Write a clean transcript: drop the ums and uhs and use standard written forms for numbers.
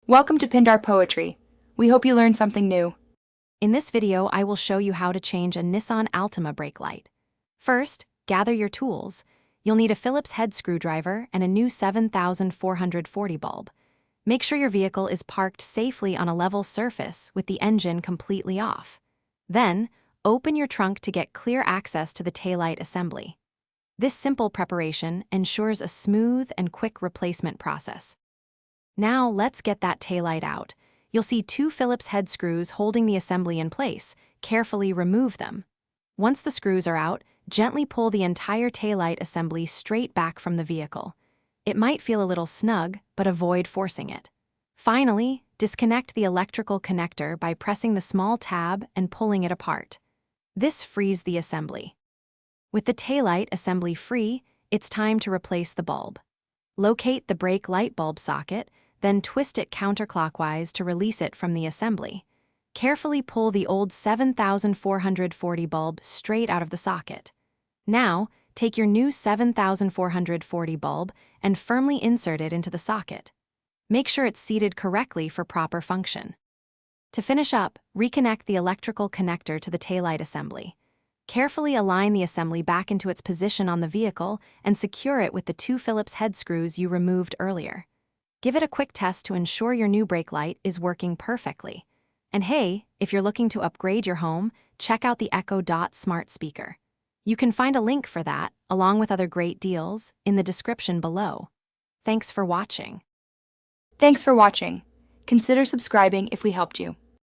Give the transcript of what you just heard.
Welcome to Pindar Poetry. We hope you learned something new. In this video, I will show you how to change a Nissan Altima brake light. First, gather your tools. You'll need a Phillips head screwdriver and a new 7440 bulb. Make sure your vehicle is parked safely on a level surface with the engine completely off. Then, open your trunk to get clear access to the taillight assembly. This simple preparation ensures a smooth and quick replacement process. Now let's get that taillight out. You'll see two Phillips head screws holding the assembly in place. Carefully remove them. Once the screws are out, gently pull the entire taillight assembly straight back from the vehicle. It might feel a little snug, but avoid forcing it. Finally, disconnect the electrical connector by pressing the small tab and pulling it apart. This frees the assembly. With the taillight assembly free, it's time to replace the bulb. Locate the brake light bulb socket, then twist it counterclockwise to release it from the assembly. Carefully pull the old 7440 bulb straight out of the socket. Now, take your new 7440 bulb and firmly insert it into the socket. Make sure it's seated correctly for proper function. To finish up, reconnect the electrical connector to the taillight assembly. Carefully align the assembly back into its position on the vehicle and secure it with the two Phillips head screws you removed earlier. Give it a quick test to ensure your new brake light is working perfectly. And hey, if you're looking to upgrade your home, check out the Echo Dot smart speaker. You can find a link for that, along with other great deals, in the description below. Thanks for watching. Thanks for watching. Consider subscribing if we helped you.